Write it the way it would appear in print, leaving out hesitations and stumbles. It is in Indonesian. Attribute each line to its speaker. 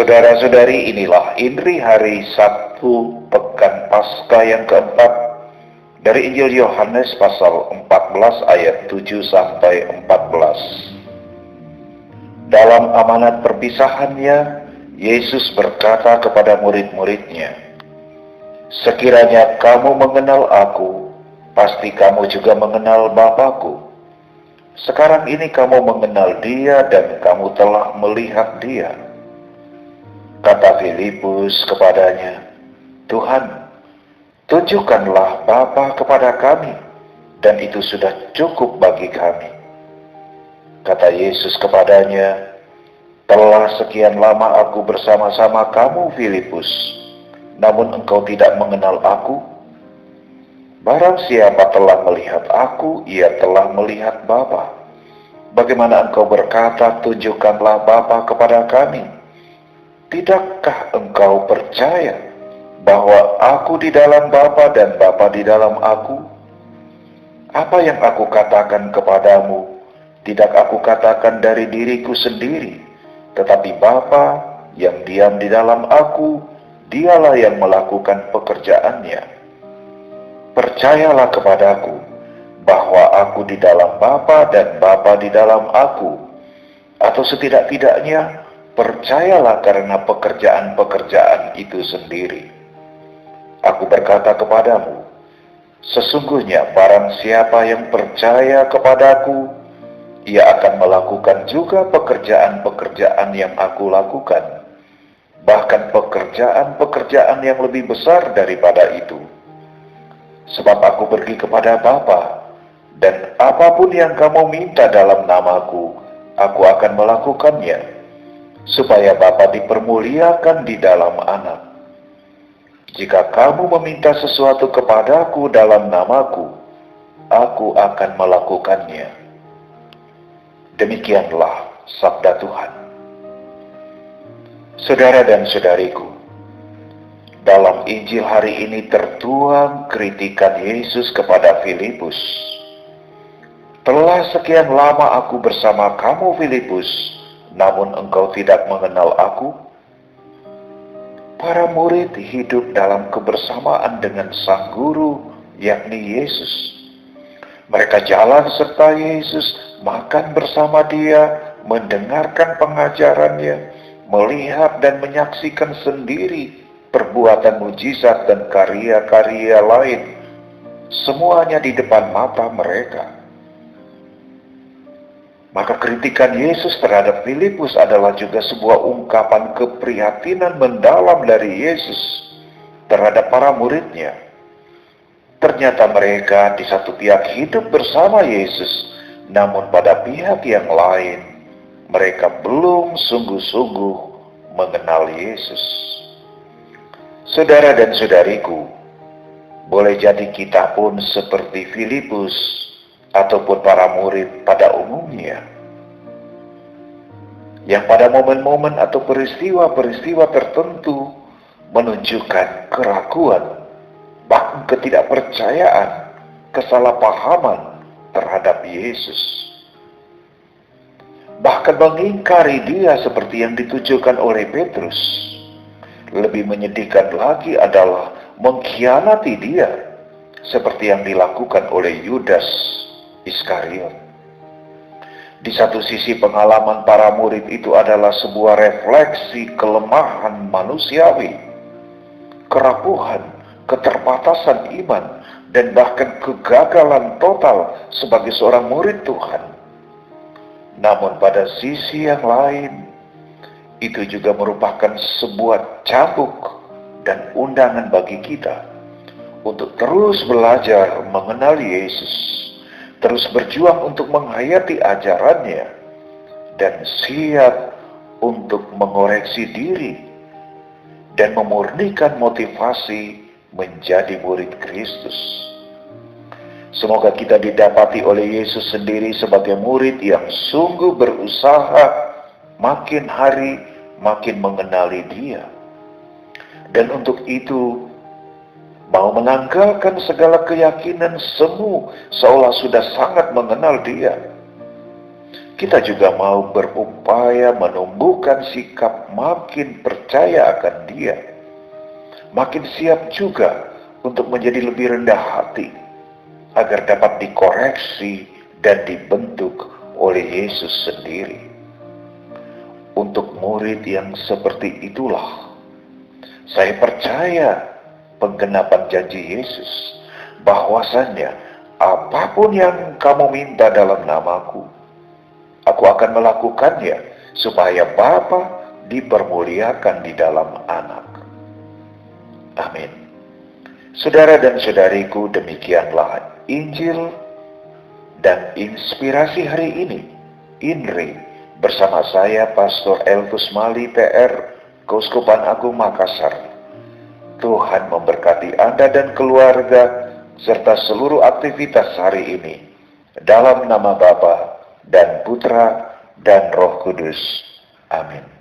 Speaker 1: Saudara-saudari, inilah Indri hari Sabtu Pekan Paskah yang keempat dari Injil Yohanes pasal 14 ayat 7 sampai 14. Dalam amanat perpisahannya, Yesus berkata kepada murid-muridnya, "Sekiranya kamu mengenal Aku, pasti kamu juga mengenal Bapa-Ku. Sekarang ini kamu mengenal Dia dan kamu telah melihat Dia." Kata Filipus kepadanya, "Tuhan, tunjukkanlah Bapa kepada kami, dan itu sudah cukup bagi kami." Kata Yesus kepadanya, "Telah sekian lama Aku bersama-sama kamu, Filipus, namun engkau tidak mengenal Aku? Barang siapa telah melihat Aku, ia telah melihat Bapa. Bagaimana engkau berkata, 'Tunjukkanlah Bapa kepada kami'? Tidakkah engkau percaya bahwa Aku di dalam Bapa dan Bapa di dalam Aku? Apa yang Aku katakan kepadamu, tidak Aku katakan dari diriku sendiri, tetapi Bapa yang diam di dalam Aku, Dialah yang melakukan pekerjaannya. Percayalah kepadaku bahwa Aku di dalam Bapa dan Bapa di dalam Aku, atau setidak-tidaknya percayalah karena pekerjaan-pekerjaan itu sendiri. Aku berkata kepadamu, sesungguhnya barang siapa yang percaya kepadaku, ia akan melakukan juga pekerjaan-pekerjaan yang Aku lakukan, bahkan pekerjaan-pekerjaan yang lebih besar daripada itu. Sebab Aku pergi kepada Bapa, dan apapun yang kamu minta dalam namaku, Aku akan melakukannya, supaya Bapa dipermuliakan di dalam Anak. Jika kamu meminta sesuatu kepadaku dalam namaku, Aku akan melakukannya." Demikianlah sabda Tuhan. Saudara dan saudariku, dalam Injil hari ini tertuang kritikan Yesus kepada Filipus. "Telah sekian lama Aku bersama kamu, Filipus, namun engkau tidak mengenal Aku?" Para murid hidup dalam kebersamaan dengan Sang Guru, yakni Yesus. Mereka jalan serta Yesus, makan bersama Dia, mendengarkan pengajarannya, melihat dan menyaksikan sendiri perbuatan mujizat dan karya-karya lain, semuanya di depan mata mereka. Maka kritikan Yesus terhadap Filipus adalah juga sebuah ungkapan keprihatinan mendalam dari Yesus terhadap para muridnya. Ternyata mereka di satu pihak hidup bersama Yesus, namun pada pihak yang lain mereka belum sungguh-sungguh mengenal Yesus. Saudara dan saudariku, boleh jadi kita pun seperti Filipus ataupun para murid pada umumnya, yang pada momen-momen atau peristiwa-peristiwa tertentu menunjukkan keraguan, bahkan ketidakpercayaan, kesalahpahaman terhadap Yesus. Bahkan mengingkari Dia seperti yang ditujukan oleh Petrus. Lebih menyedihkan lagi adalah mengkhianati Dia seperti yang dilakukan oleh Yudas Iskariot. Di satu sisi pengalaman para murid itu adalah sebuah refleksi kelemahan manusiawi, kerapuhan, keterbatasan iman, dan bahkan kegagalan total sebagai seorang murid Tuhan. Namun pada sisi yang lain, itu juga merupakan sebuah cambuk dan undangan bagi kita untuk terus belajar mengenal Yesus, terus berjuang untuk menghayati ajarannya, dan siap untuk mengoreksi diri dan memurnikan motivasi menjadi murid Kristus. Semoga kita didapati oleh Yesus sendiri sebagai murid yang sungguh berusaha makin hari makin mengenali Dia, dan untuk itu mau menanggalkan segala keyakinan semu seolah sudah sangat mengenal Dia, kita juga mau berupaya menumbuhkan sikap makin percaya akan Dia, makin siap juga untuk menjadi lebih rendah hati, agar dapat dikoreksi dan dibentuk oleh Yesus sendiri. Untuk murid yang seperti itulah, saya percaya penggenapan janji Yesus, bahwasannya apapun yang kamu minta dalam namaku, aku akan melakukannya, supaya Bapa dipermuliakan di dalam Anak. Amin. Saudara dan saudariku, demikianlah Injil dan inspirasi hari ini, INRI, bersama saya Pastor Elvus Mali PR, Keuskupan Agung Makassar. Tuhan memberkati Anda dan keluarga, serta seluruh aktivitas hari ini. Dalam nama Bapa dan Putra dan Roh Kudus. Amin.